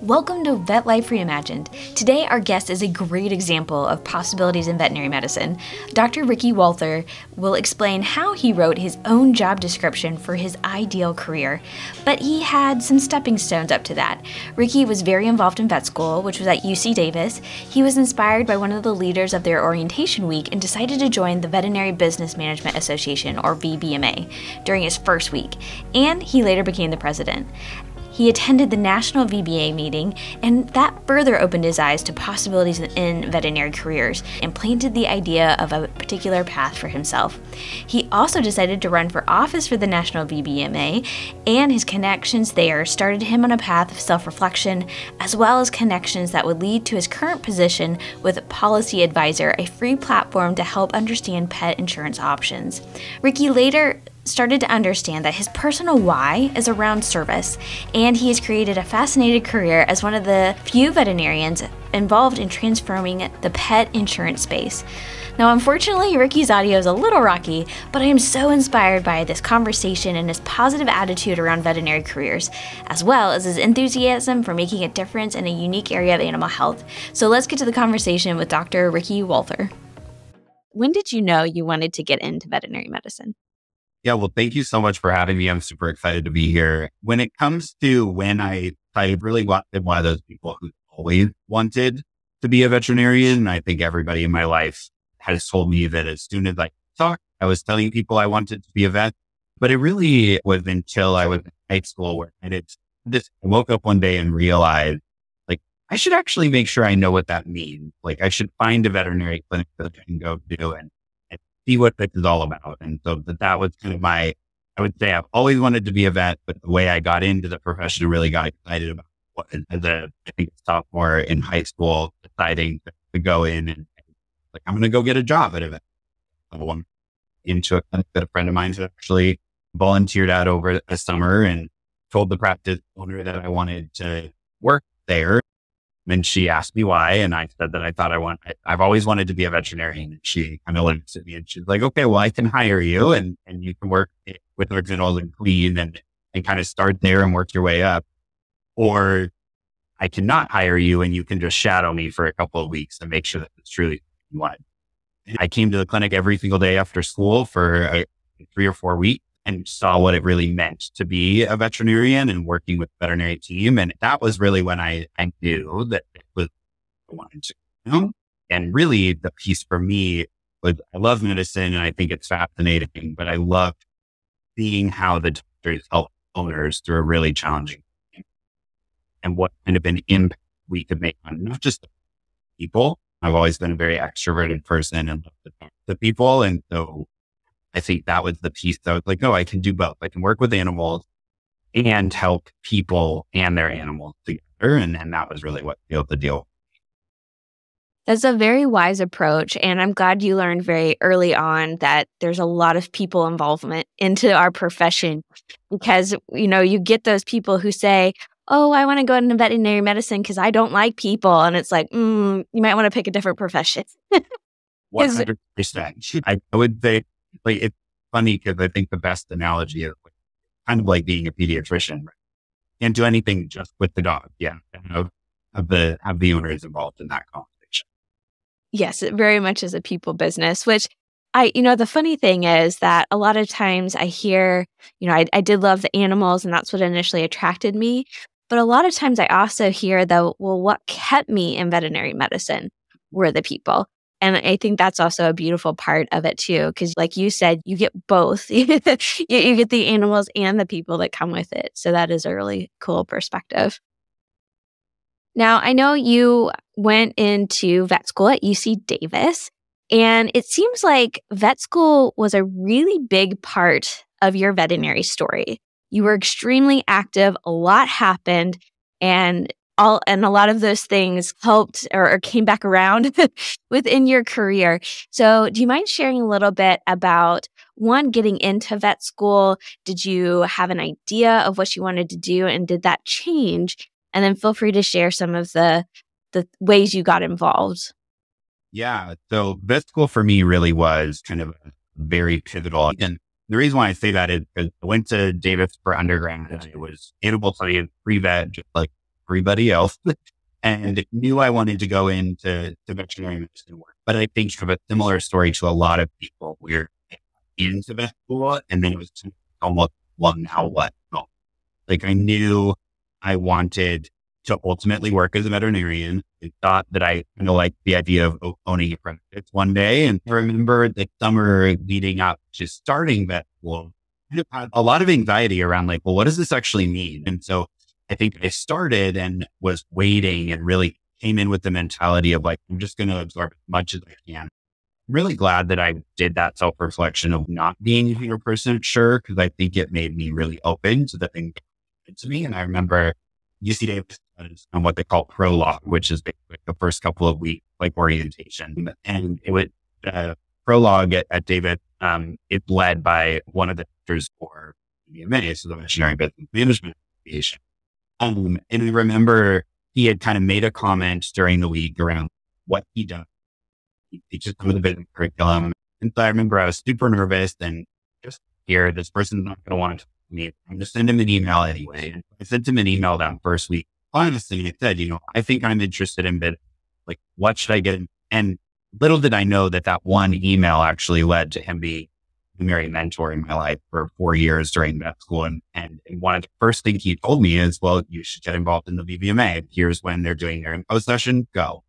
Welcome to Vet Life Reimagined. Today, our guest is a great example of possibilities in veterinary medicine. Dr. Walther will explain how he wrote his own job description for his ideal career, but he had some stepping stones up to that. Ricky was very involved in vet school, which was at UC Davis. He was inspired by one of the leaders of their orientation week and decided to join the Veterinary Business Management Association, or VBMA, during his first week, and he later became the president. He attended the national VBA meeting, and that further opened his eyes to possibilities in veterinary careers and planted the idea of a particular path for himself. He also decided to run for office for the national VBMA, and his connections there started him on a path of self-reflection, as well as connections that would lead to his current position with Pawlicy Advisor, a free platform to help understand pet insurance options. Ricky later started to understand that his personal why is around service, and he has created a fascinating career as one of the few veterinarians involved in transforming the pet insurance space. Now, unfortunately, Ricky's audio is a little rocky, but I am so inspired by this conversation and his positive attitude around veterinary careers, as well as his enthusiasm for making a difference in a unique area of animal health. So let's get to the conversation with Dr. Ricky Walther. When did you know you wanted to get into veterinary medicine? Yeah, well, thank you so much for having me. I'm super excited to be here. When it comes to when I really wanted one of those people who always wanted to be a veterinarian. I think everybody in my life has told me that as soon as I talked, I was telling people I wanted to be a vet. But it really was until I was in high school where I woke up one day and realized, I should actually make sure I know what that means. I should find a veterinary clinic that I can go to and see what this is all about. And so that was kind of I would say I've always wanted to be a vet, but the way I got into the profession really got excited about I think sophomore in high school, deciding to go in and I'm going to go get a job at a vet. I'm into a clinic that a friend of mine had actually volunteered at over the summer and told the practice owner that I wanted to work there. And she asked me why, and I said that I thought I've always wanted to be a veterinarian. And she kind of looked at me and she's like, okay, well, I can hire you and you can work with originals and clean and kind of start there and work your way up. Or I cannot hire you and you can just shadow me for a couple of weeks and make sure that it's truly what you want. And I came to the clinic every single day after school for 3 or 4 weeks and saw what it really meant to be a veterinarian and working with the veterinary team. And that was really when I knew that it was what I wanted to do. And really the piece for me was I love medicine and I think it's fascinating, but I love seeing how the doctors help owners through a really challenging thing and what kind of an impact we could make on not just the people. I've always been a very extroverted person and love to talk to people. And so I think that was the piece that I was like, oh, I can do both. I can work with animals and help people and their animals together. And that was really what sealed the deal. That's a very wise approach. And I'm glad you learned very early on that there's a lot of people involvement into our profession because, you get those people who say, oh, I want to go into veterinary medicine because I don't like people. And it's like, you might want to pick a different profession. 100%. I would say, it's funny because I think the best analogy is kind of like being a pediatrician. Right? Can't do anything just with the dog. Yeah. And have the owners involved in that conversation. Yes, it very much is a people business, which the funny thing is that a lot of times I hear, I did love the animals and that's what initially attracted me. But a lot of times I also hear though, well, what kept me in veterinary medicine were the people. And I think that's also a beautiful part of it too, because like you said, you get both. You get the animals and the people that come with it. So that is a really cool perspective. Now, I know you went into vet school at UC Davis, and it seems like vet school was a really big part of your veterinary story. You were extremely active, a lot happened, and a lot of those things helped or came back around within your career. So do you mind sharing a little bit about, one, getting into vet school? Did you have an idea of what you wanted to do and did that change? And then feel free to share some of the ways you got involved. Yeah. So vet school for me really was kind of very pivotal. And the reason why I say that is because I went to Davis for undergrad and I was animal studies, pre-vet, just like everybody else and knew I wanted to go into veterinary medicine work. But I think of a similar story to a lot of people. We're into vet school and then it was almost, well, now what? No. Like I knew I wanted to ultimately work as a veterinarian. I thought that I kind of liked the idea of owning a practice one day. And I remember the summer leading up to starting vet school, I had a lot of anxiety around like, well, what does this actually mean? And so I think I started and was waiting and really came in with the mentality of like, I'm just going to absorb as much as I can. I'm really glad that I did that self-reflection of not being 100% sure, because I think it made me really open to the thing to me. And I remember UC Davis on what they call prologue, which is basically the first couple of weeks, like orientation. And it would, prologue at Davis, it's led by one of the doctors for VBMA, so the Veterinary Business Management Association. And I remember he had kind of made a comment during the week around what he does. He teaches some of the business curriculum. And so I remember I was super nervous and just here, this person's not going to want to talk to me. I'm going to send him an email anyway. And I sent him an email that first week. Honestly, I said, I think I'm interested in bit. Like, what should I get? And little did I know that that one email actually led to him being a primary mentor in my life for 4 years during vet school. And one of the first things he told me is, well, you should get involved in the VBMA. Here's when they're doing their info session, go.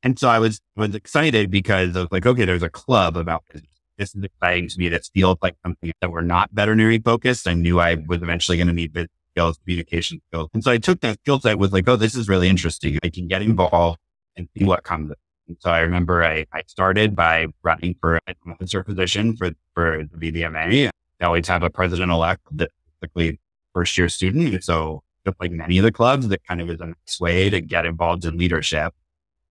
And so I was excited because I was like, okay, there's a club about this. This is exciting to me. This feels like something that we're not veterinary focused. I knew I was eventually going to need business skills, communication skills. And so I took that skill set, was like, oh, this is really interesting. I can get involved and see what comes. And so I remember I started by running for an officer position for the VBMA. They always have a president-elect that's typically first-year student. And so just like many of the clubs, that kind of is a nice way to get involved in leadership.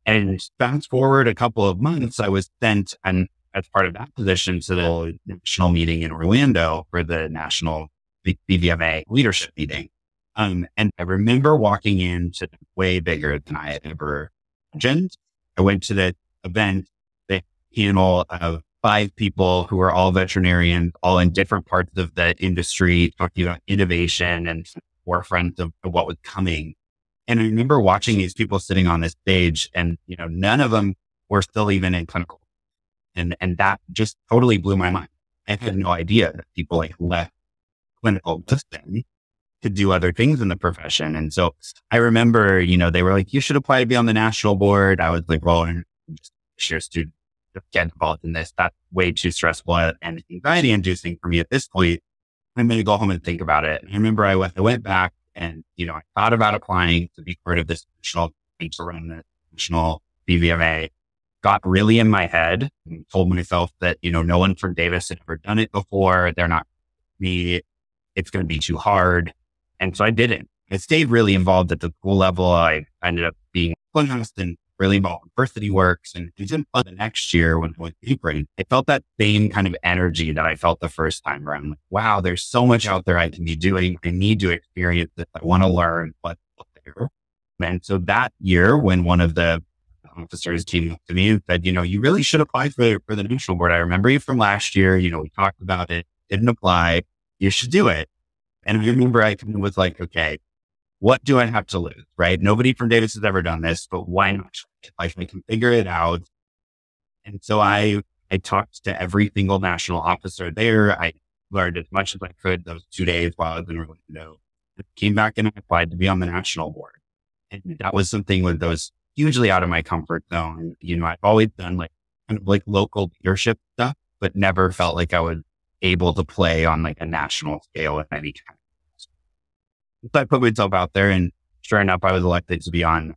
And fast forward a couple of months, I was sent as part of that position to the national meeting in Orlando for the national VBMA leadership meeting. And I remember walking into way bigger than I had ever imagined. I went to the event, the panel of 5 people who were all veterinarians, all in different parts of the industry, talking about innovation and forefront of what was coming. And I remember watching these people sitting on this stage and, none of them were still even in clinical. And that just totally blew my mind. I had no idea that people like left clinical medicine to do other things in the profession. And so I remember, they were like, you should apply to be on the national board. I was like, well, I'm just a sheer student, just get involved in this. That's way too stressful and anxiety inducing for me at this point. I'm going to go home and think about it. And I remember I went back and, I thought about applying to be part of this national, to run the national VBMA. Got really in my head and told myself that, no one from Davis had ever done it before. They're not me. It's going to be too hard. And so I didn't. I stayed really involved at the school level. I ended up being classed and really involved in Diversity Works. And the next year when I went to Ukraine, I felt that same kind of energy that I felt the first time around. Like, wow, there's so much out there I can be doing. I need to experience this. I want to learn what's there. And so that year, when one of the officers came up to me and said, you really should apply for the national board. I remember you from last year. We talked about it, didn't apply. You should do it. And I remember I was like, okay, what do I have to lose? Right? Nobody from Davis has ever done this, but why not? I can figure it out. And so I talked to every single national officer there. I learned as much as I could those 2 days while I was in Orlando. I came back and I applied to be on the national board. And that was something that was hugely out of my comfort zone. I've always done kind of local leadership stuff, but never felt like I was able to play on a national scale at any time. So I put myself out there and sure enough, I was elected to be on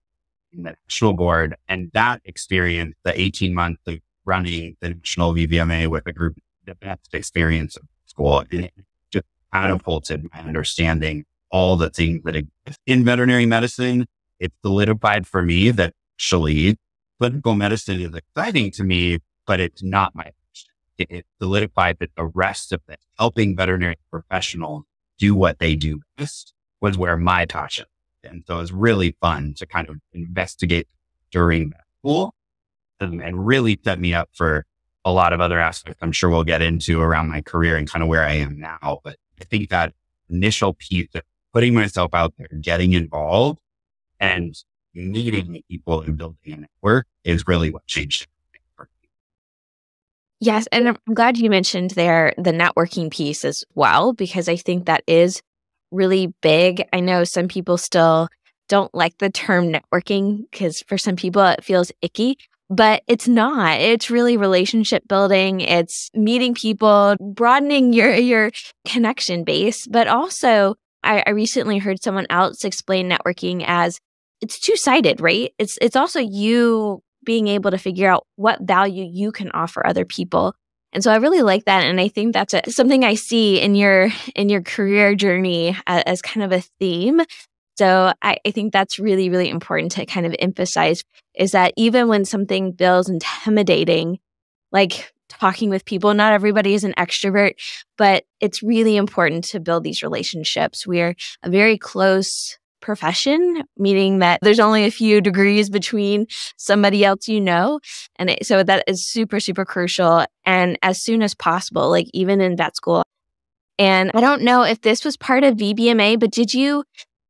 the national board. And that experience, the 18 months of running the national VBMA with a group, the best experience of school, and it just catapulted my understanding all the things that exist in veterinary medicine. It solidified for me that actually clinical medicine is exciting to me, but it's not my passion. It solidified that the rest of it, helping veterinary professionals do what they do best, was where my passion. And so it was really fun to kind of investigate during that school and really set me up for a lot of other aspects I'm sure we'll get into around my career and kind of where I am now. But I think that initial piece of putting myself out there, getting involved, And meeting people and building a network is really what changed it for me. Yes. And I'm glad you mentioned there the networking piece as well, because I think that is really big. I know some people still don't like the term networking because for some people it feels icky, but it's not. It's really relationship building. It's meeting people, broadening your connection base. But also, I recently heard someone else explain networking as it's two-sided, right? It's also you being able to figure out what value you can offer other people. And so I really like that. And I think that's something I see in your career journey as kind of a theme. So I think that's really, really important to kind of emphasize is that even when something feels intimidating, like talking with people, not everybody is an extrovert, but it's really important to build these relationships. We're a very close profession, meaning that there's only a few degrees between somebody else you know. And so that is super, super crucial. And as soon as possible, like even in vet school. And I don't know if this was part of VBMA, but did you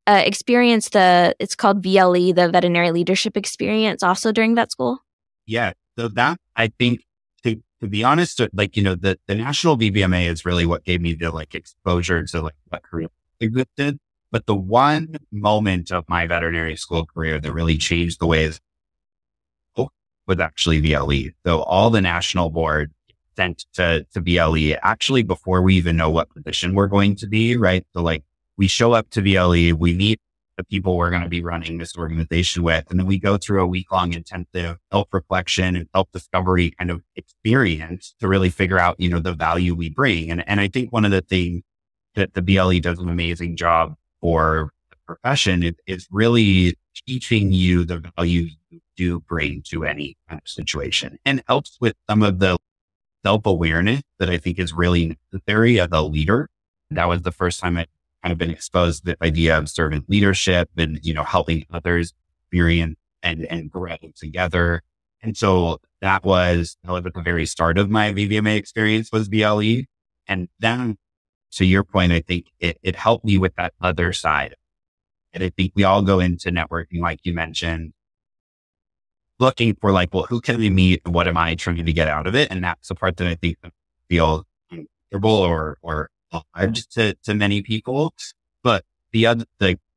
experience it's called VLE, the Veterinary Leadership Experience, also during vet school? Yeah. So that, I think, to be honest, like, the national VBMA is really what gave me the exposure to what career existed. But the one moment of my veterinary school career that really changed the ways was actually VLE. So all the national board sent to VLE actually before we even know what position we're going to be, right? So we show up to VLE, we meet the people we're going to be running this organization with, and then we go through a week-long intensive self-reflection and self-discovery kind of experience to really figure out, the value we bring. And I think one of the things that the VLE does an amazing job for the profession is really teaching you the value you do bring to any kind of situation, and helps with some of the self-awareness that I think is really necessary as a leader. That was the first time I kind of been exposed to the idea of servant leadership and, helping others experience and grow together. And so that was at the very start of my VBMA experience was VLE. And then to your point, I think it helped me with that other side. And I think we all go into networking, like you mentioned, looking for well, who can we meet? What am I trying to get out of it? And that's the part that I think feels uncomfortable or odd to many people. But the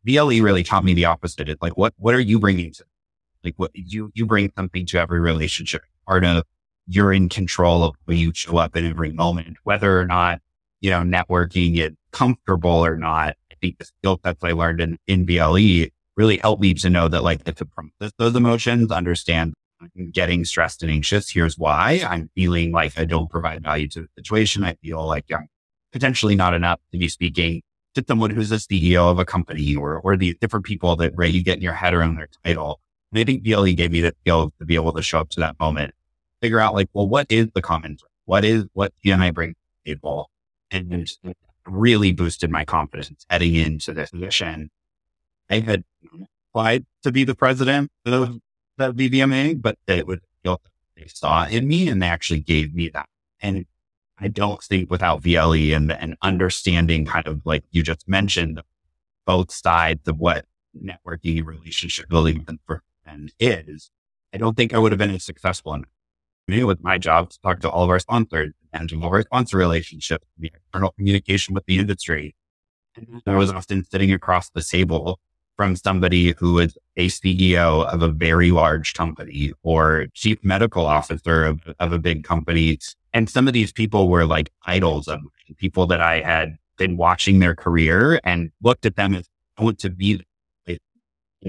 VLE really taught me the opposite. It's what are you bringing to, what you bring something to every relationship. Part of you're in control of where you show up in every moment, whether or not, networking is comfortable or not. I think the skill sets I learned in VLE really helped me to know that to process those emotions, understand I'm getting stressed and anxious. Here's why. I'm feeling like I don't provide value to the situation. I feel like I'm potentially not enough to be speaking to someone who's a CEO of a company or the different people that you get in your head around their title. And I think VLE gave me the skills to be able to show up to that moment, figure out well, what is the common thread? What can I bring to the table? And it really boosted my confidence heading into this position. I had applied to be the president of the VBMA, but it was they saw in me and they actually gave me that. And I don't think without VLE and understanding kind of you just mentioned, both sides of what networking and relationship building is, I don't think I would have been as successful in it. It was my job to talk to all of our sponsors, managing all of our sponsor relationships, the external communication with the industry. And I was often sitting across the table from somebody who was a CEO of a very large company or chief medical officer of a big company. And some of these people were idols of mine, people that I had been watching their career and looked at them as I want to be them.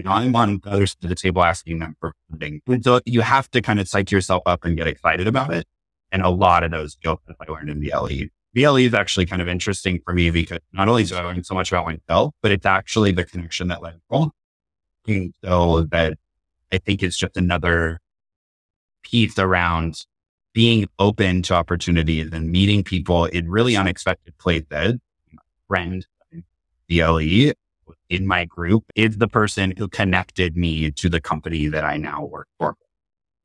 I'm on the other side of the table asking them for funding. And so you have to kind of psych yourself up and get excited about it. And a lot of those skills that I learned in VLE. VLE is actually kind of interesting for me because not only do I learn so much about myself, but it's actually the connection that led me. And so that I think it's just another piece around being open to opportunities and meeting people in really unexpected places. My friend, VLE, in my group is the person who connected me to the company that I now work for.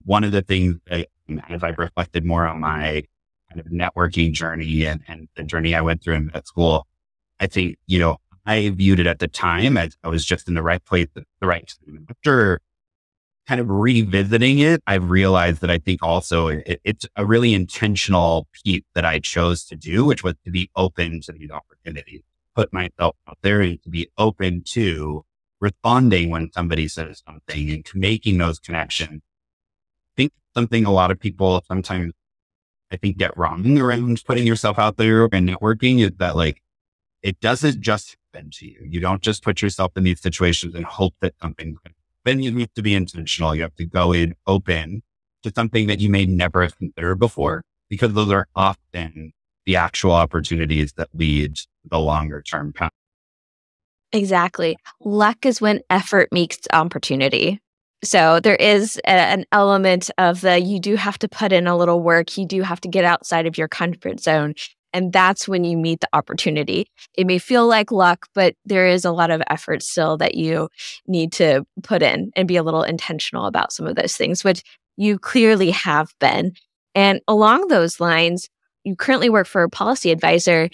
One of the things as I reflected more on my kind of networking journey and the journey I went through in vet school, I think, I viewed it at the time as I was just in the right place at the right time. After kind of revisiting it, I've realized that I think also it's a really intentional piece that I chose to do, which was to be open to these opportunities, put myself out there and to be open to responding when somebody says something and to making those connections. I think something a lot of people sometimes I think get wrong around putting yourself out there and networking is that like, it doesn't just happen to you. You don't just put yourself in these situations and hope that something happens. Then you have to be intentional. You have to go in open to something that you may never have considered before, because those are often the actual opportunities that lead to the longer term path. Exactly. Luck is when effort meets opportunity. So there is an element of you do have to put in a little work. You do have to get outside of your comfort zone. And that's when you meet the opportunity. It may feel like luck, but there is a lot of effort still that you need to put in and be a little intentional about some of those things, which you clearly have been. And along those lines, you currently work for Pawlicy Advisor,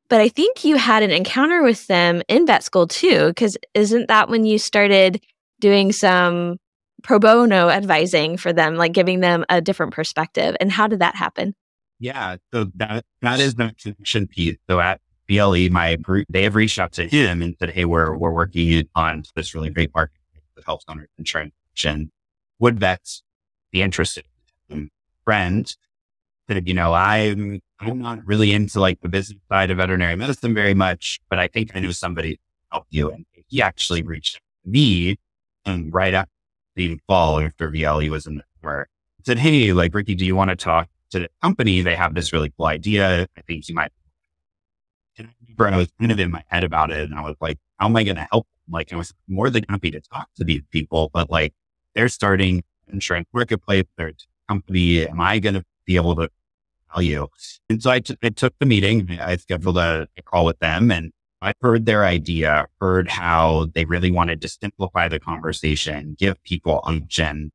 but I think you had an encounter with them in vet school too, because isn't that when you started doing some pro bono advising for them, like giving them a different perspective? And how did that happen? Yeah. So that is the connection piece. So at BLE, my group, they have reached out to him and said, hey, we're working on this really great market that helps owners in transition. Would vets be interested? Friend said, I'm not really into like the business side of veterinary medicine very much, but I think I knew somebody to help you. And he actually reached out to me right after the fall after VLE was in the summer. Said, hey, like Ricky, do you want to talk to the company? They have this really cool idea. I think you might. And I remember I was kind of in my head about it, and I was like, how am I going to help them? Like, I was more than happy to talk to these people, but like, they're starting insurance marketplace, their company. Am I going to be able to tell you? And so I took the meeting. I scheduled a call with them, and I heard their idea, heard how they really wanted to simplify the conversation, give people option,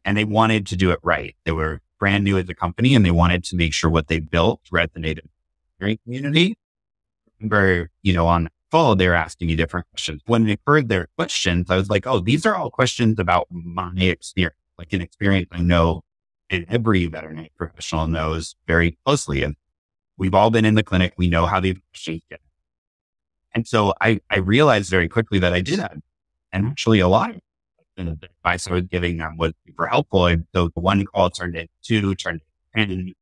and they wanted to do it right. They were brand new as a company, and they wanted to make sure what they built resonated with the community. Remember, on the call, they were asking me different questions. When I heard their questions, I was like, oh, these are all questions about my experience, like an experience I know and every veterinary professional knows very closely. And we've all been in the clinic. We know how these questions get. And so I realized very quickly that I did have, and actually a lot of the advice I was giving them was super helpful. And so the one call turned into two, turned into 10,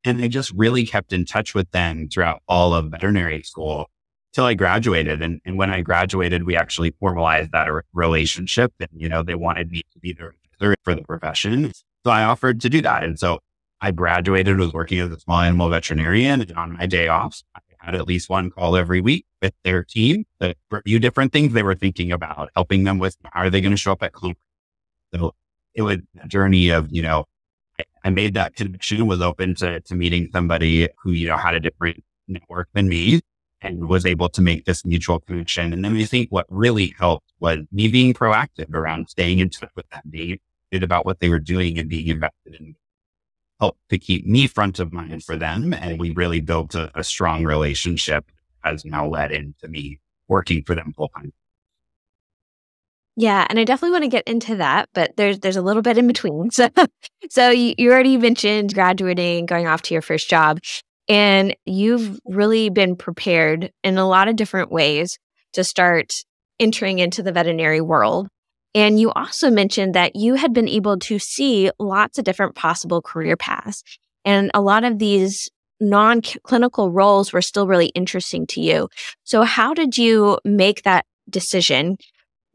and I just really kept in touch with them throughout all of veterinary school till I graduated. And when I graduated, we actually formalized that relationship. And, they wanted me to be their advisor for the profession. So I offered to do that. And so I graduated, was working as a small animal veterinarian, and on my day off, I had at least one call every week with their team to review different things they were thinking about, helping them with how are they going to show up at conference. So it was a journey of, I made that connection, was open to meeting somebody who, had a different network than me and was able to make this mutual connection. And then I think what really helped was me being proactive around staying in touch with them, being excited about what they were doing and being invested in, helped to keep me front of mind for them. And we really built a strong relationship has now led into me working for them full time. Yeah, and I definitely want to get into that, but there's a little bit in between. So you already mentioned graduating, going off to your first job, and you've really been prepared in a lot of different ways to start entering into the veterinary world. And you also mentioned that you had been able to see lots of different possible career paths. And a lot of these non-clinical roles were still really interesting to you. So how did you make that decision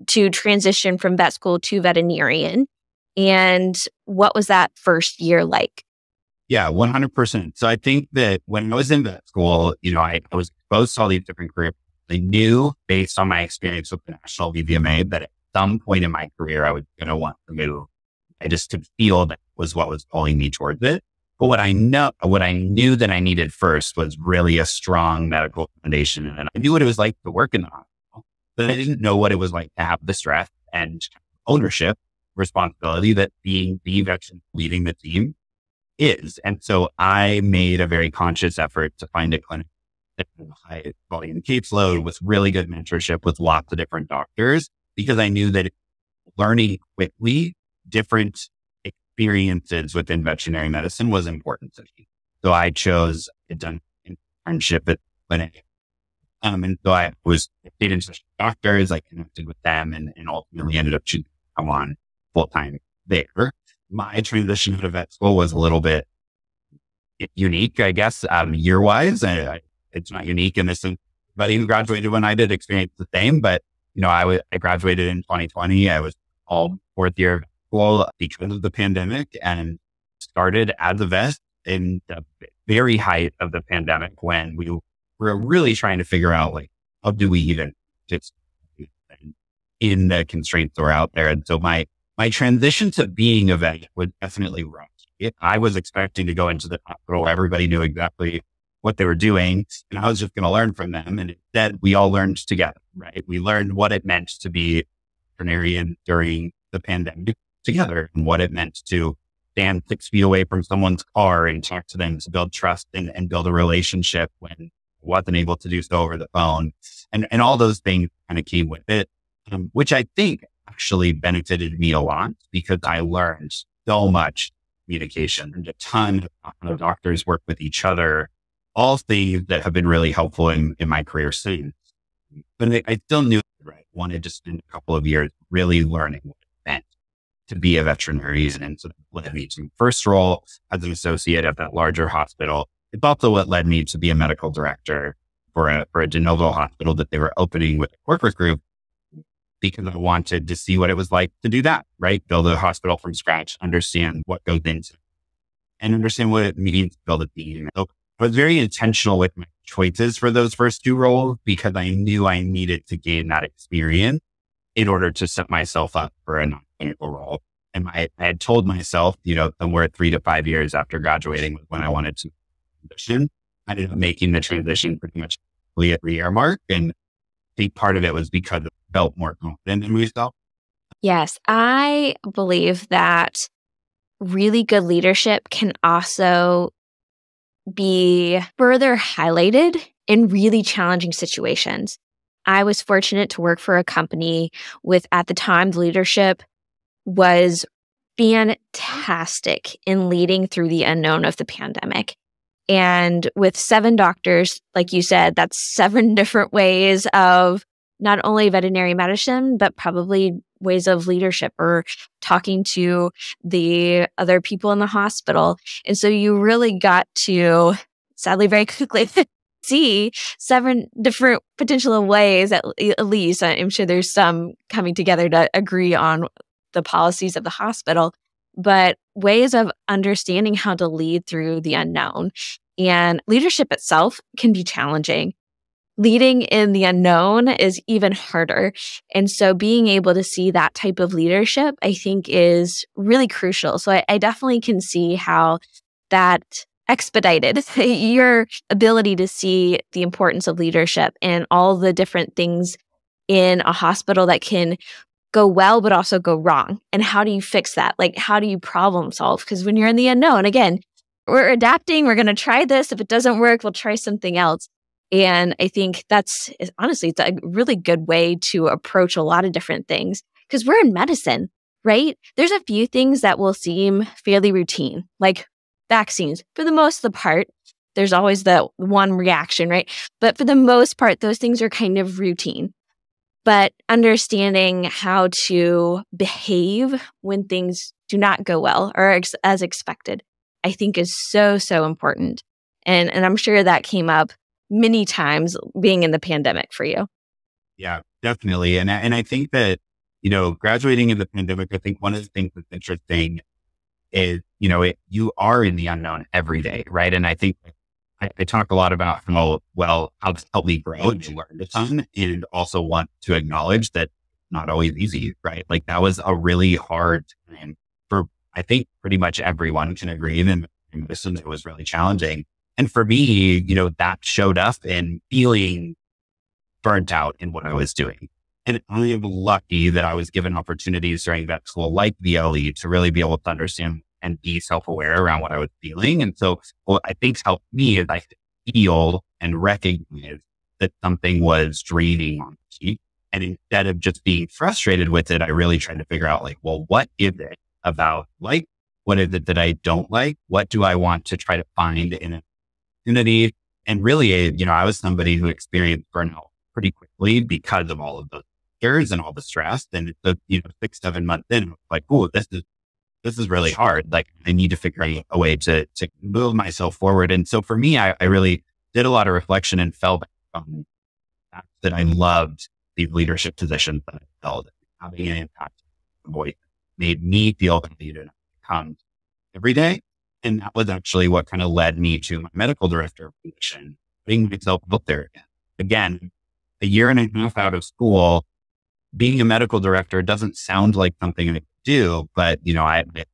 to transition from vet school to veterinarian? And what was that first year like? Yeah, 100%. So I think that when I was in vet school, I was exposed to all these different career paths. I knew based on my experience with the national VBMA that at some point in my career, I was going to want to move. I just could feel that was what was pulling me towards it. But what I knew that I needed first was really a strong medical foundation. And I knew what it was like to work in the hospital, but I didn't know what it was like to have the stress and ownership, responsibility that being the veteran leading the team is. And so I made a very conscious effort to find a clinic high volume caseload with really good mentorship with lots of different doctors, because I knew that learning quickly different experiences within veterinary medicine was important to me. So I chose I'd done an internship at clinic. And so I stayed in touch with doctors, I connected with them and ultimately ended up choosing to come on full time there. My transition out of vet school was a little bit unique, I guess, year wise. It's not unique in this, everybody who graduated when I did experienced the same, but I graduated in 2020. I was all fourth year of school because of the pandemic and started as a vet in the very height of the pandemic when we were really trying to figure out, like, how do we even just in the constraints that were out there. And so my transition to being a vet was definitely rough. I was expecting to go into the hospital where everybody knew exactly what they were doing, and I was just going to learn from them. And instead, we all learned together, right? We learned what it meant to be a veterinarian during the pandemic together, and what it meant to stand 6 feet away from someone's car and talk to them to build trust and build a relationship when I wasn't able to do so over the phone. And all those things kind of came with it, which I think actually benefited me a lot because I learned so much communication and a ton of doctors work with each other, all things that have been really helpful in my career since. But I still knew, right, wanted to spend a couple of years really learning what it meant to be a veterinarian. And so that led me to my first role as an associate at that larger hospital. It's also what led me to be a medical director for a de novo hospital that they were opening with a corporate group, because I wanted to see what it was like to do that, right? Build a hospital from scratch, understand what goes into it, and understand what it means to build a team. So I was very intentional with my choices for those first two roles because I knew I needed to gain that experience in order to set myself up for a non-clinical role. And I had told myself, somewhere 3 to 5 years after graduating was when I wanted to transition. I ended up making the transition pretty much at the year mark. And I think part of it was because I felt more confident in myself. Yes, I believe that really good leadership can also be further highlighted in really challenging situations. I was fortunate to work for a company with, at the time, the leadership was fantastic in leading through the unknown of the pandemic. And with 7 doctors, like you said, that's 7 different ways of not only veterinary medicine, but probably ways of leadership or talking to the other people in the hospital. And so you really got to, sadly, very quickly see 7 different potential ways, at least. I'm sure there's some coming together to agree on the policies of the hospital, but ways of understanding how to lead through the unknown. And leadership itself can be challenging. Leading in the unknown is even harder. And so being able to see that type of leadership, I think, is really crucial. So I definitely can see how that expedited your ability to see the importance of leadership and all the different things in a hospital that can go well, but also go wrong. And how do you fix that? Like, how do you problem solve? Because when you're in the unknown, again, we're adapting, we're going to try this. If it doesn't work, we'll try something else. And I think honestly, it's a really good way to approach a lot of different things because we're in medicine, right? There's a few things that will seem fairly routine, like vaccines. For the most of the part, there's always the one reaction, right? But for the most part, those things are kind of routine. But understanding how to behave when things do not go well or as expected, I think is so, so important. And I'm sure that came up many times being in the pandemic for you. Yeah, definitely. And I think that, graduating in the pandemic, I think one of the things that's interesting is, you are in the unknown every day, right? And I think I talk a lot about how this helped me grow and learn a ton, and also want to acknowledge that not always easy, right? Like that was a really hard time for, I think pretty much everyone can agree that in medicine, it was really challenging. And for me, that showed up in feeling burnt out in what I was doing. And I am lucky that I was given opportunities during vet school like VLE to really be able to understand and be self-aware around what I was feeling. And so what I think helped me is I feel and recognize that something was draining on me. And instead of just being frustrated with it, I really tried to figure out like, well, what is it about like, what is it that I don't like? What do I want to try to find in an opportunity? And really, I was somebody who experienced burnout pretty quickly because of all of those fears and all the stress. And it's 6-7 months in, I was like, oh, this is really hard. Like I need to figure out a way to move myself forward. And so for me, I really did a lot of reflection and fell back on the fact that I loved these leadership positions that I held. Having an impact on the voice made me feel valued and come every day. And that was actually what kind of led me to my medical director position, putting myself out there again, a year and a half out of school. Being a medical director doesn't sound like something I could do, but the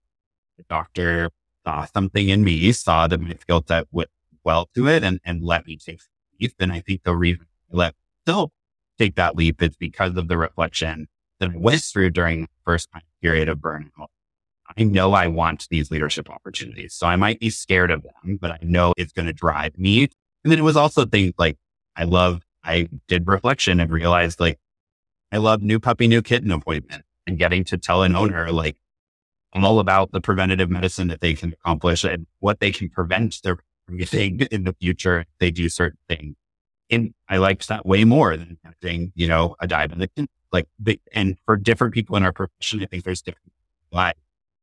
doctor saw something in me, saw that my skill set went well to it and let me take the leap. And I think the reason I let myself take that leap is because of the reflection that I went through during the first period of burnout. I know I want these leadership opportunities. So I might be scared of them, but I know it's going to drive me. And then it was also things like I did reflection and realized like, I love new puppy, new kitten appointment and getting to tell an owner, like, I'm all about the preventative medicine that they can accomplish and what they can prevent their from getting in the future if they do certain things. And I liked that way more than having, a diabetic kitten. And for different people in our profession, I think there's different lives.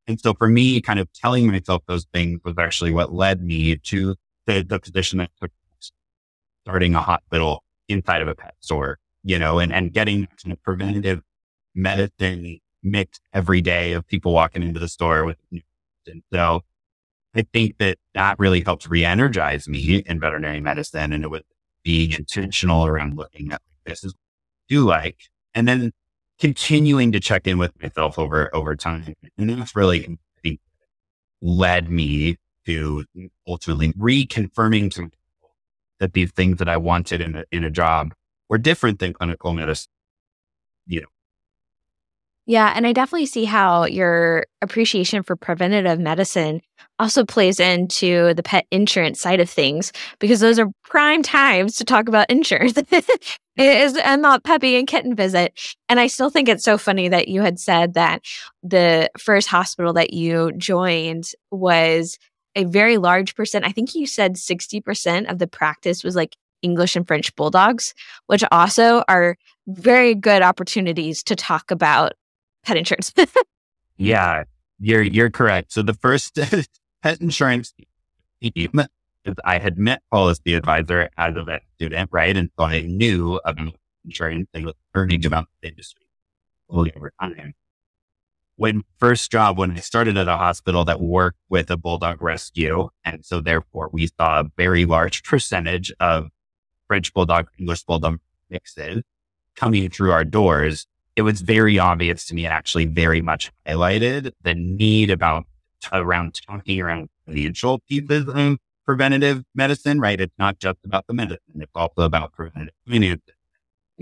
And so for me, kind of telling myself those things was actually what led me to the position that took starting a hospital inside of a pet store. And getting kind of preventative medicine mixed every day of people walking into the store with new. And so I think that really helped re-energize me in veterinary medicine. And it was being intentional around looking at this is what I do like, and then continuing to check in with myself over time. And that's really, I think, led me to ultimately reconfirming to myself that these things that I wanted in a job were different than clinical medicine. Yeah. And I definitely see how your appreciation for preventative medicine also plays into the pet insurance side of things, because those are prime times to talk about insurance. It is and not puppy and kitten visit. And I still think it's so funny that you had said that the first hospital that you joined was a very large percent. I think you said 60% of the practice was like English and French bulldogs, which also are very good opportunities to talk about pet insurance. Yeah, you're correct. So the first pet insurance team, I had met Pawlicy Advisor as a vet student, right? And so I knew about insurance and was learning about the industry over time. When I started at a hospital that worked with a bulldog rescue, and so therefore we saw a very large percentage of French bulldog, English bulldog mixes coming through our doors, it was very obvious to me, and actually very much highlighted the need around talking around financial pieces of preventative medicine, right? It's not just about the medicine. It's also about preventative finance,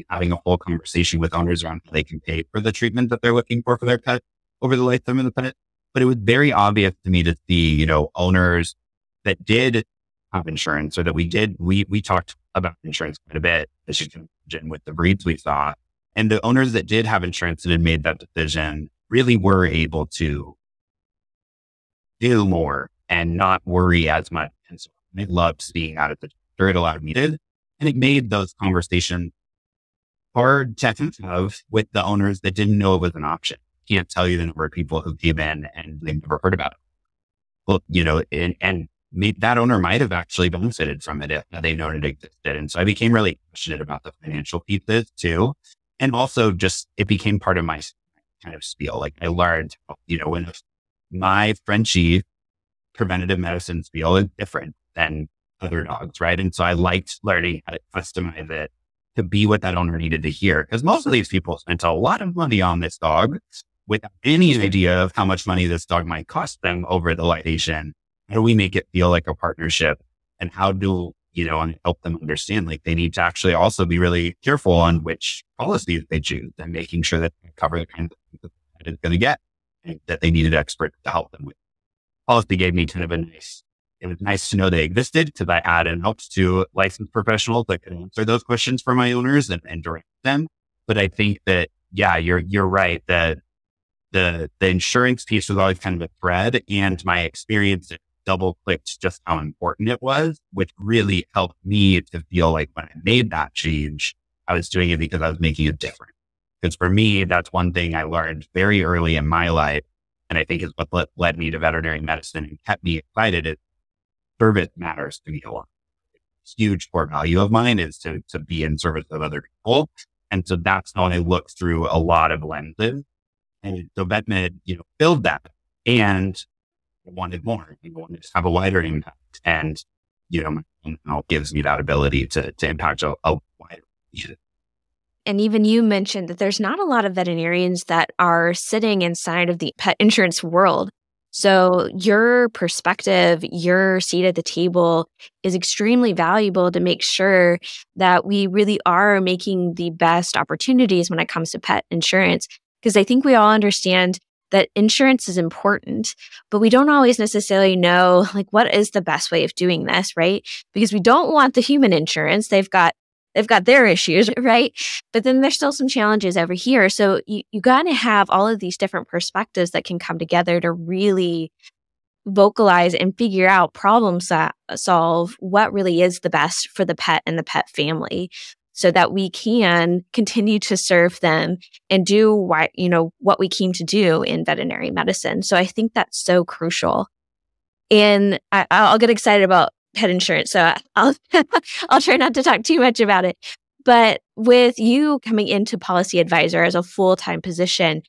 having a whole conversation with owners around how they can pay for the treatment that they're looking for their pet over the lifetime of the pet. But it was very obvious to me to see, owners that did have insurance, or that we talked about insurance quite a bit, as you can imagine, with the breeds we saw. And the owners that did have insurance that had made that decision really were able to do more and not worry as much. And so I loved seeing out at the doctor. It allowed me to, and it made those conversations hard to have with the owners that didn't know it was an option. Can't tell you the number of people who came in and they never heard about it. Well, that owner might have actually benefited from it if they known it existed. And so I became really passionate about the financial pieces too. And also just, it became part of my kind of spiel. Like I learned, when my Frenchie preventative medicine spiel is different than other dogs, right? And so I liked learning how to customize it to be what that owner needed to hear. Because most of these people spent a lot of money on this dog without any idea of how much money this dog might cost them over the lifetime. How do we make it feel like a partnership? And how do, and help them understand, like they need to actually also be really careful on which policies they choose and making sure that they cover the kinds of things that it's going to get and that they needed experts to help them with. Pawlicy gave me kind of a nice it was nice to know they existed because I had an out to licensed professionals that could answer those questions for my owners and direct them. But I think that, yeah, you're right that the insurance piece was always kind of a thread, and my experience double clicked just how important it was, which really helped me to feel like when I made that change, I was doing it because I was making a difference. Because for me, that's one thing I learned very early in my life. And I think is what led me to veterinary medicine and kept me excited is service matters to me a lot. It's a huge core value of mine is to be in service of other people. And so that's how I look through a lot of lenses. And so VetMed, filled that, and I wanted more. I wanted to have a wider impact. And, now gives me that ability to impact a wider field. And even you mentioned that there's not a lot of veterinarians that are sitting inside of the pet insurance world. So your perspective, your seat at the table is extremely valuable to make sure that we really are making the best opportunities when it comes to pet insurance. Because I think we all understand that insurance is important, but we don't always necessarily know what is the best way of doing this, right? Because we don't want the human insurance. They've got their issues, right? But then there's still some challenges over here. So you got to have all of these different perspectives that can come together to really vocalize and figure out solve what really is the best for the pet and the pet family, so that we can continue to serve them and do what we came to do in veterinary medicine. So I think that's so crucial. And I'll get excited about pet insurance, so I'll try not to talk too much about it. But with you coming into Pawlicy Advisor as a full-time position,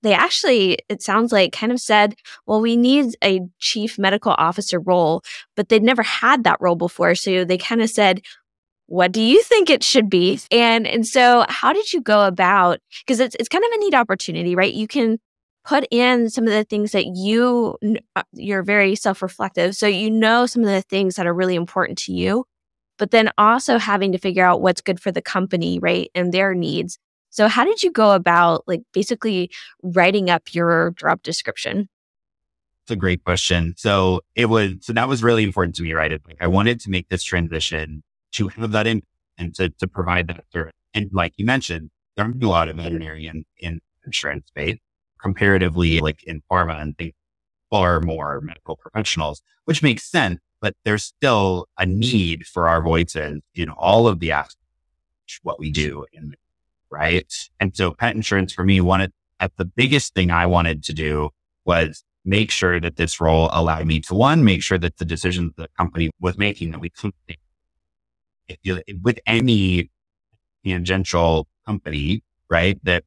they actually, it sounds like, kind of said, well, we need a chief medical officer role, but they'd never had that role before. So they kind of said, what do you think it should be? And so how did you go about, because it's kind of a neat opportunity, right? You can put in some of the things that you're very self-reflective. So some of the things that are really important to you, but then also having to figure out what's good for the company, right? And their needs. So how did you go about basically writing up your job description? It's a great question. So that was really important to me, right? I wanted to make this transition to have that in and to provide that service. And like you mentioned, there aren't a lot of veterinarians in insurance space, comparatively in pharma and things, far more medical professionals, which makes sense, but there's still a need for our voices in all of the aspects of what we do, right? And so pet insurance for me, the biggest thing I wanted to do was make sure that this role allowed me to, make sure that the decisions the company was making that we couldn't make. With any tangential company, right, that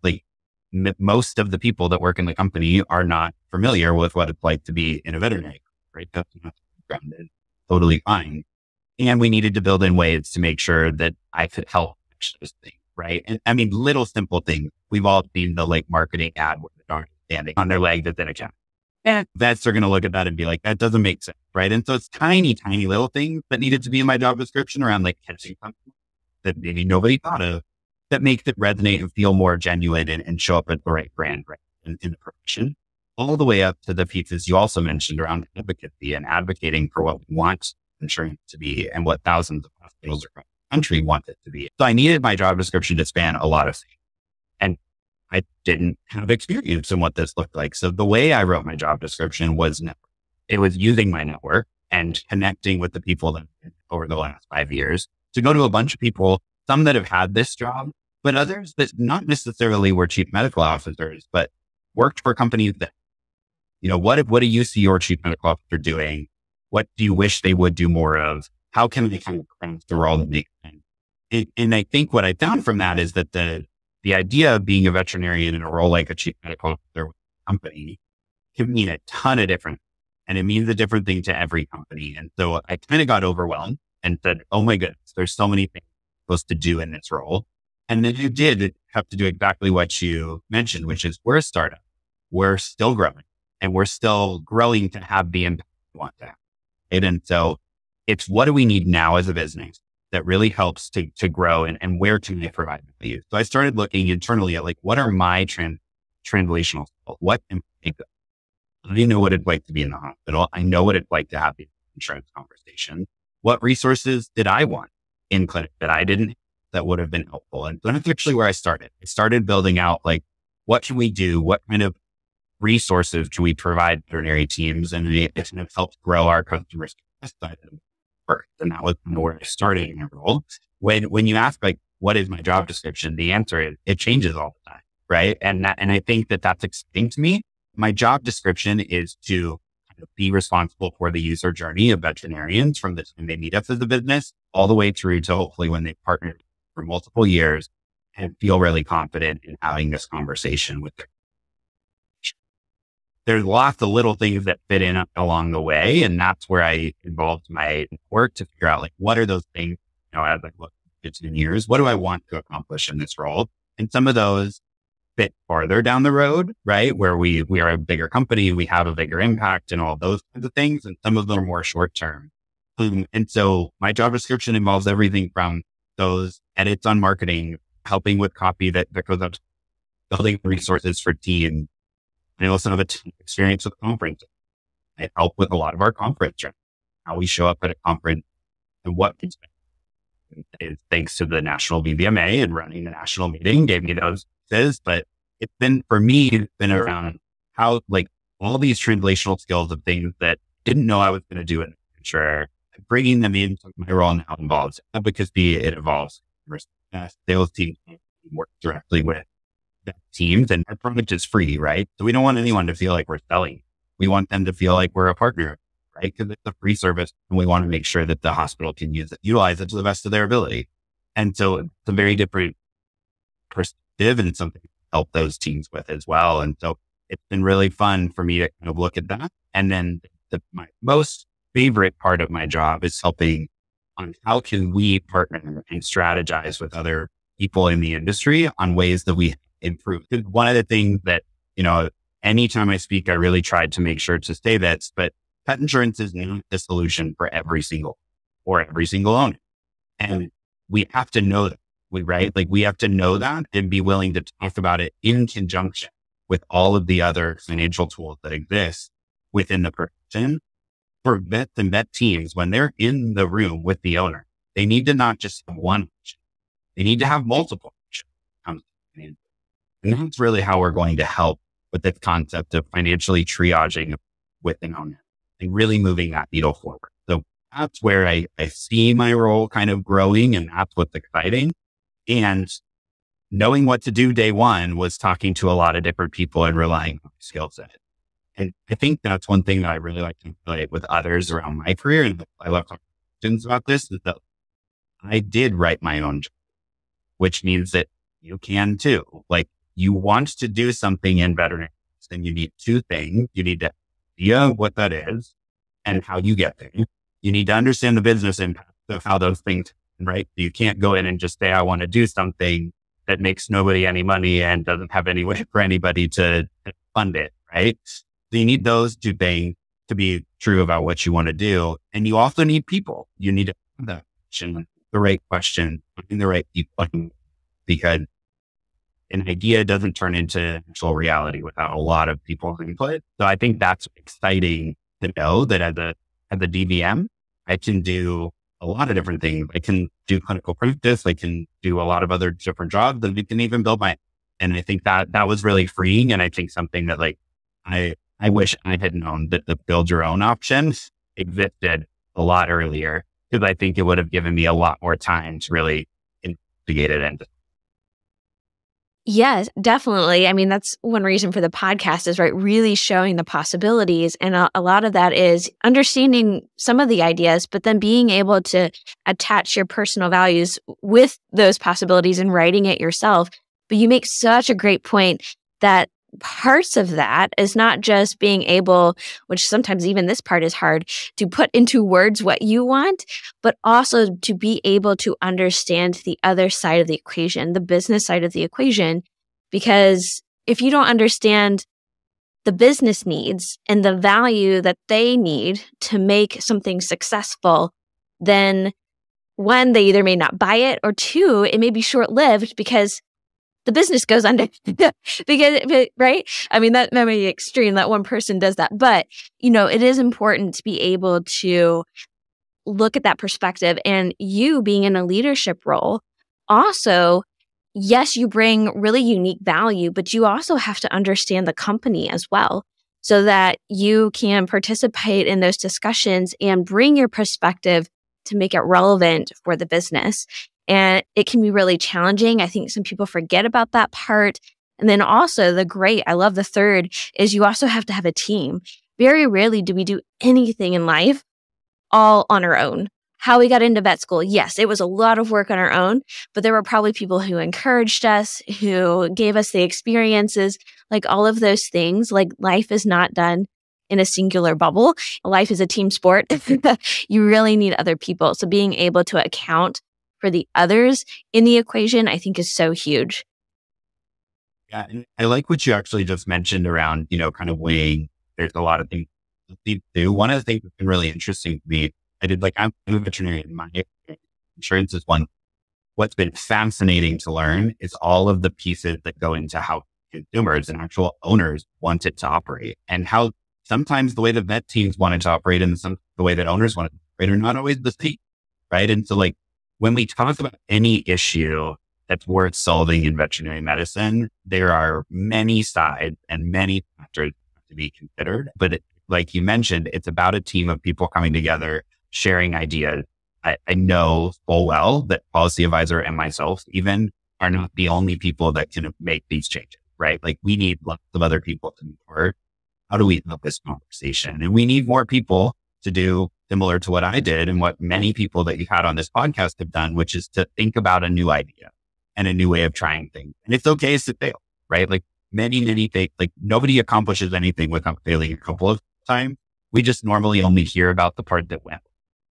most of the people that work in the company are not familiar with what it's like to be in a veterinary, right? That's not grounded, totally fine. And we needed to build in ways to make sure that I could help those things, right? And I mean, little simple things. We've all seen the marketing ad where the dog is standing on their leg that's in a counter. And vets are going to look at that and be like, that doesn't make sense, right? And so it's tiny, tiny little things that needed to be in my job description around catching something that maybe nobody thought of, that makes it resonate and feel more genuine and show up as the right brand, right, in the profession. All the way up to the pieces you also mentioned around advocacy and advocating for what we want insurance to be and what thousands of hospitals across the country want it to be. So I needed my job description to span a lot of things. And I didn't have experience in what this looked like. So the way I wrote my job description was network. It was using my network and connecting with the people that over the last 5 years to go to a bunch of people, some that have had this job, but others that not necessarily were chief medical officers, but worked for companies that, what do you see your chief medical officer doing? What do you wish they would do more of? How can they kind of craft the role that makes sense? And I think what I found from that is that the idea of being a veterinarian in a role like a chief medical officer with a company can mean a ton of different, and it means a different thing to every company. And so I kind of got overwhelmed and said, oh my goodness, there's so many things I'm supposed to do in this role. And then you did have to do exactly what you mentioned, which is we're a startup. We're still growing, and we're still growing to have the impact we want to have. Right? And so it's what do we need now as a business that really helps to grow, and where can I provide value? So I started looking internally at what are my translational skills? What am I good? I know what it's like to be in the hospital. I know what it's like to have insurance conversation. What resources did I want in clinic that I didn't, that would have been helpful? And that's actually where I started. I started building out like, what can we do? What kind of resources can we provide veterinary teams? And it kind of helped grow our customer success side of it first. And that was where I started in my role. When you ask like, what is my job description? The answer is it changes all the time, right? And I think that that's exciting to me. My job description is to kind of be responsible for the user journey of veterinarians from the time they meet us as a business all the way through to hopefully when they've partnered for multiple years and feel really confident in having this conversation with them. There's lots of little things that fit in along the way. And that's where I involved my work to figure out like, what are those things, as I look at 15 years, what do I want to accomplish in this role? And some of those fit farther down the road, right? Where we are a bigger company, we have a bigger impact and all those kinds of things. And some of them are more short term. And so my job description involves everything from those edits on marketing, helping with copy that goes up, building resources for teams. I also have a experience with conferences. I help with a lot of our conference, how we show up at a conference and what is thanks to the national VBMA and running the national meeting gave me those pieces. But it's been, for me, it's been around how like all these translational skills of things that didn't know I was going to do in the future, bringing them into my role now involves advocacy. It involves sales teams work directly with teams, and our product is free, right? So we don't want anyone to feel like we're selling. We want them to feel like we're a partner, right? Because it's a free service and we want to make sure that the hospital can utilize it to the best of their ability. And so it's a very different perspective and something to help those teams with as well. And so it's been really fun for me to kind of look at that. And then my most favorite part of my job is helping on how can we partner and strategize with other people in the industry on ways that we improve. One of the things that, anytime I speak, I really tried to make sure to say this, but pet insurance is not the solution for every single owner. And we have to know that, we have to know that and be willing to talk about it in conjunction with all of the other financial tools that exist within the profession. For vets and vet teams, when they're in the room with the owner, they need to not just have one option. They need to have multiple options. And that's really how we're going to help with this concept of financially triaging with an owner and really moving that needle forward. So that's where I see my role kind of growing, and that's what's exciting. And knowing what to do day one was talking to a lot of different people and relying on my skill set. And I think that's one thing that I really like to relate with others around my career. And I love talking to students about this, is that I did write my own job, which means that you can too. Like, you want to do something in veterinary, then you need two things. You need to idea what that is and how you get there. You need to understand the business impact of how those things, right? You can't go in and just say, I want to do something that makes nobody any money and doesn't have any way for anybody to fund it, right? So you need those two things to be true about what you want to do. And you also need people. You need to have that question, the right question, finding the right people, because an idea doesn't turn into actual reality without a lot of people's input. So I think that's exciting to know that as a DVM, I can do a lot of different things. I can do clinical practice. I can do a lot of other different jobs, and we can even build and I think that was really freeing. And I think something that I wish I had known that the build your own options existed a lot earlier, because I think it would have given me a lot more time to really investigate it. And yes, definitely. I mean, that's one reason for the podcast is, right, really showing the possibilities. And a lot of that is understanding some of the ideas, but then being able to attach your personal values with those possibilities and writing it yourself. But you make such a great point that parts of that is not just being able, which sometimes even this part is hard, to put into words what you want, but also to be able to understand the other side of the equation, the business side of the equation. Because if you don't understand the business needs and the value that they need to make something successful, then one, they either may not buy it, or two, it may be short-lived because the business goes under because, right? I mean, that may be extreme that one person does that, but it is important to be able to look at that perspective. And you being in a leadership role, also, yes, you bring really unique value, but you also have to understand the company as well so that you can participate in those discussions and bring your perspective to make it relevant for the business. And it can be really challenging. I think some people forget about that part. And then also I love the third, is you also have to have a team. Very rarely do we do anything in life all on our own. How we got into vet school, yes, it was a lot of work on our own, but there were probably people who encouraged us, who gave us the experiences, like all of those things. Like life is not done in a singular bubble. Life is a team sport. You really need other people. So being able to account for the others in the equation, I think is so huge. Yeah. And I like what you actually just mentioned around, kind of weighing. There's a lot of things to do. One of the things that's been really interesting to me, I'm a veterinarian. My insurance is one. What's been fascinating to learn is all of the pieces that go into how consumers and actual owners want it to operate, and how sometimes the way the vet teams want it to operate and the way that owners want it to operate are not always the same, right? And so when we talk about any issue that's worth solving in veterinary medicine, there are many sides and many factors to be considered. But like you mentioned, it's about a team of people coming together, sharing ideas. I know full well that Pawlicy Advisor and myself even are not the only people that can make these changes, right? Like we need lots of other people to move forward. How do we have this conversation? And we need more people to do similar to what I did and what many people that you've had on this podcast have done, which is to think about a new idea and a new way of trying things. And it's okay to fail, right? Like many things, like nobody accomplishes anything without failing a couple of times. We just normally only hear about the part that went,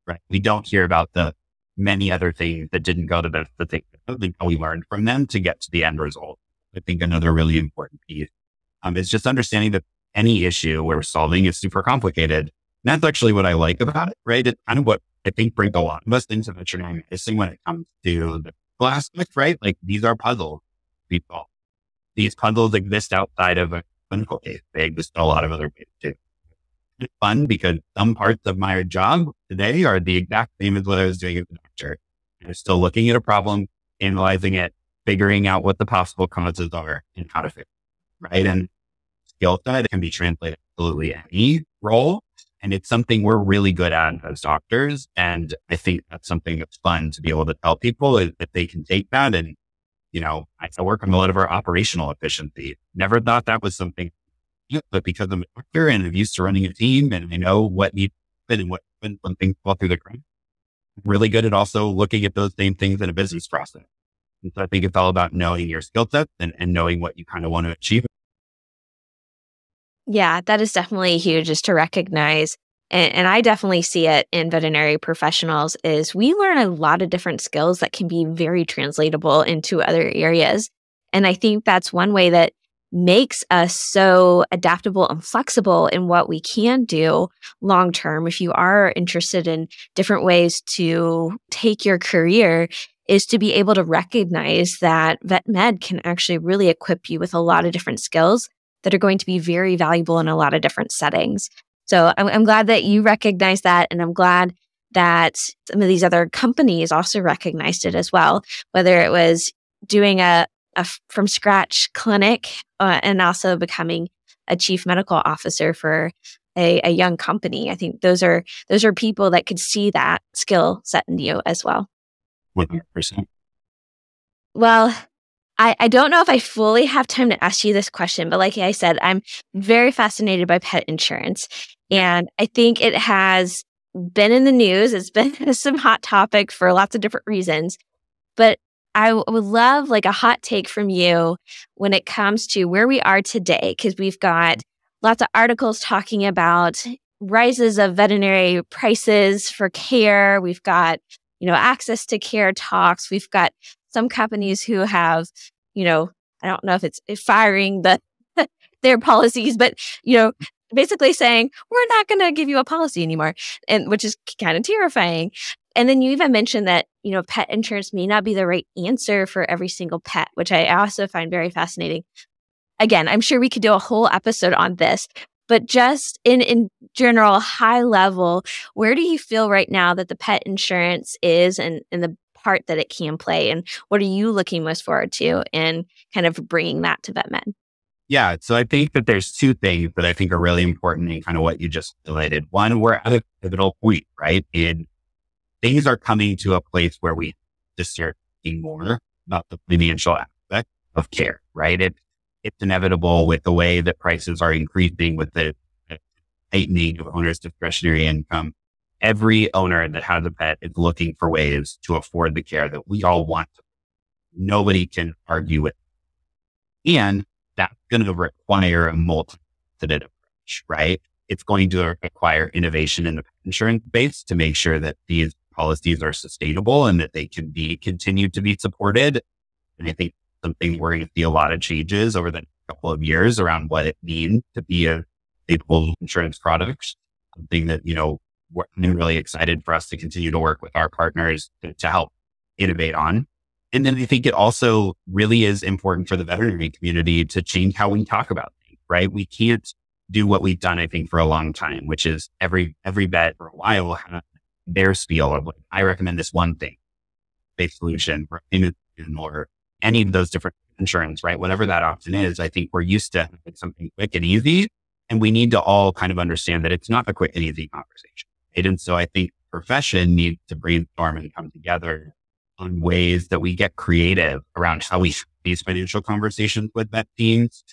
right? We don't hear about the many other things that didn't go to the thing that we learned from them to get to the end result. I think another really important piece is just understanding that any issue we're solving is super complicated. And that's actually what I like about it, right? It's kind of what I think brings a lot of us into veterinary medicine when it comes to the aspect, right? Like these are puzzles we solve. These puzzles exist outside of a clinical case. They exist in a lot of other ways too. It's fun because some parts of my job today are the exact same as what I was doing as a doctor. I'm still looking at a problem, analyzing it, figuring out what the possible causes are and how to fix it, right? And skill set can be translated to absolutely any role. And it's something we're really good at as doctors. And I think that's something that's fun to be able to tell people is that they can take that. And, I work on a lot of our operational efficiency. Never thought that was something, but because I'm a doctor and I'm used to running a team and I know what needs to fit and what when things fall through the cracks, I'm really good at also looking at those same things in a business process. And so I think it's all about knowing your skill sets and knowing what you kind of want to achieve. Yeah, that is definitely huge, is to recognize, and I definitely see it in veterinary professionals, is we learn a lot of different skills that can be very translatable into other areas. And I think that's one way that makes us so adaptable and flexible in what we can do long term. If you are interested in different ways to take your career, is to be able to recognize that vet med can actually really equip you with a lot of different skills that are going to be very valuable in a lot of different settings. So I'm glad that you recognize that. And I'm glad that some of these other companies also recognized it as well, whether it was doing a from scratch clinic and also becoming a chief medical officer for a young company. I think those are people that could see that skill set in you as well. 100%. Well, I don't know if I fully have time to ask you this question, but like I said, I'm very fascinated by pet insurance. And I think it has been in the news. It's been some hot topic for lots of different reasons. But I would love like a hot take from you when it comes to where we are today, because we've got lots of articles talking about rises of veterinary prices for care. We've got, access to care talks. We've got some companies who have, I don't know if it's firing their policies, but, basically saying, we're not going to give you a policy anymore, and which is kind of terrifying. And then you even mentioned that, pet insurance may not be the right answer for every single pet, which I also find very fascinating. Again, I'm sure we could do a whole episode on this, but just in general, high level, where do you feel right now that the pet insurance is and the part that it can play? And what are you looking most forward to in kind of bringing that to VetMed? Yeah. So I think that there's two things that I think are really important in kind of what you just highlighted. One, we're at a pivotal point, right? And things are coming to a place where we just start thinking more about the financial aspect of care, right? It's inevitable with the way that prices are increasing, with the tightening of owners' discretionary income. Every owner that has a pet is looking for ways to afford the care that we all want. Nobody can argue with. And that's going to require a multifaceted approach, right? It's going to require innovation in the insurance space to make sure that these policies are sustainable and that they can be continued to be supported. And I think something we're going to see a lot of changes over the next couple of years around what it means to be a stable insurance product. Something that, we're really excited for us to continue to work with our partners to help innovate on. And then I think it also really is important for the veterinary community to change how we talk about things, right? We can't do what we've done, I think, for a long time, which is every vet for a while had their spiel of, like, I recommend this one thing, based solution, or any of those different insurance, right? Whatever that option is, I think we're used to having something quick and easy. And we need to all kind of understand that it's not a quick and easy conversation, right? And so I think the profession needs to brainstorm and come together on ways that we get creative around how we have these financial conversations with vet teams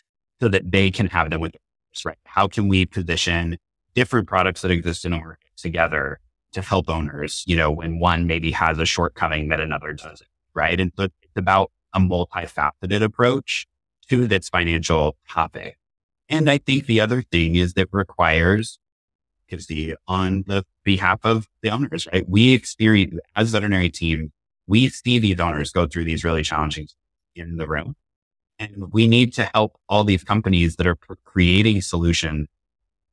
so that they can have them with us, right? How can we position different products that exist in our together to help owners, when one maybe has a shortcoming that another doesn't, right? And so it's about a multifaceted approach to this financial topic. And I think the other thing is that requires on the behalf of the owners, right? We experience, as a veterinary team, we see these owners go through these really challenging in the room. And we need to help all these companies that are creating solutions,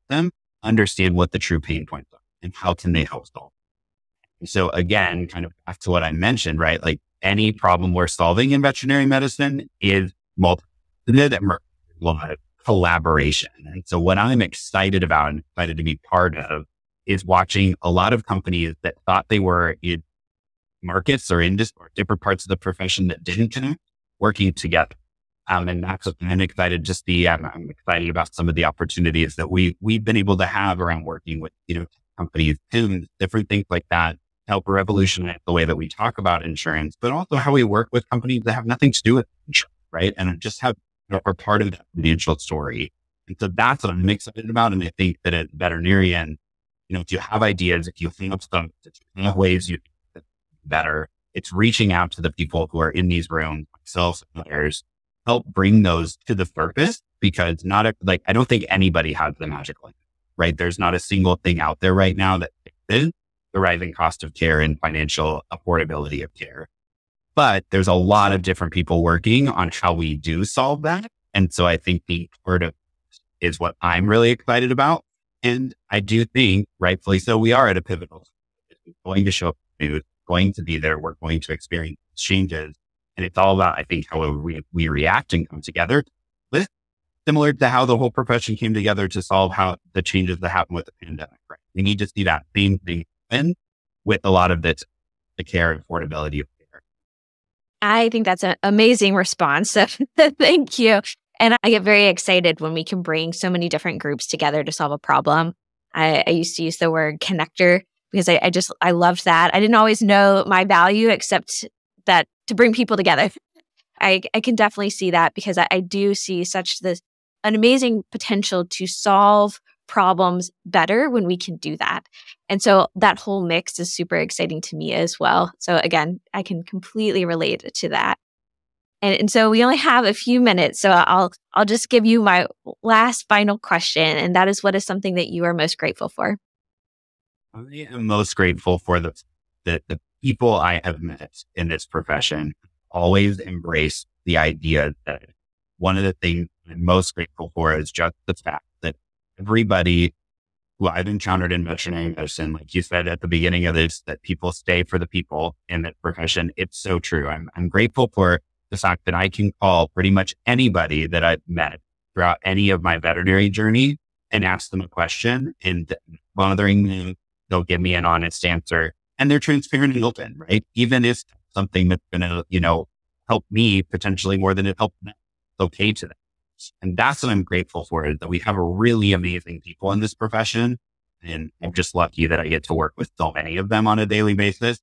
them understand what the true pain points are and how can they help solve. And so again, kind of back to what I mentioned, right? Like any problem we're solving in veterinary medicine is multifaceted and a lot of collaboration. And so what I'm excited about and excited to be part of is watching a lot of companies that thought they were in markets or industry or different parts of the profession that didn't connect, working together. And that's what I'm excited to see. I'm excited about some of the opportunities that we've been able to have around working with, companies, and different things like that, to help revolutionize the way that we talk about insurance, but also how we work with companies that have nothing to do with insurance, right? And just are part of that financial story. And so that's what I'm excited about. And I think that as a veterinarian, if you have ideas, if you think of stuff, if you have ways you think better, it's reaching out to the people who are in these rooms, myself and others, help bring those to the surface, because I don't think anybody has the magic line, right? There's not a single thing out there right now that fixes the rising cost of care and financial affordability of care. But there's a lot of different people working on how we do solve that. And so I think being part of is what I'm really excited about. And I do think, rightfully so, we are at a pivotal. It's going to show up news, going to be there. We're going to experience changes. And it's all about, I think, how we react and come together. With similar to how the whole profession came together to solve how the changes that happened with the pandemic, right? We need to see that same thing happen with a lot of the care and affordability of care. I think that's an amazing response. So thank you. And I get very excited when we can bring so many different groups together to solve a problem. I used to use the word connector because I loved that. I didn't always know my value except that to bring people together. I can definitely see that because I do see an amazing potential to solve problems better when we can do that. And so that whole mix is super exciting to me as well. So again, I can completely relate to that. And so we only have a few minutes. So I'll just give you my last final question. And that is, what is something that you are most grateful for? I am most grateful for the people I have met in this profession. Always embrace the idea that one of the things I'm most grateful for is just the fact that everybody who I've encountered in veterinary medicine, like you said at the beginning of this, that people stay for the people in that profession. It's so true. I'm grateful for the fact that I can call pretty much anybody that I've met throughout any of my veterinary journey and ask them a question, and bothering them, they'll give me an honest answer, and they're transparent and open, right? Even if something that's going to, help me potentially more than it helped them, it's okay to them. And that's what I'm grateful for, is that we have a really amazing people in this profession. And I'm just lucky that I get to work with so many of them on a daily basis.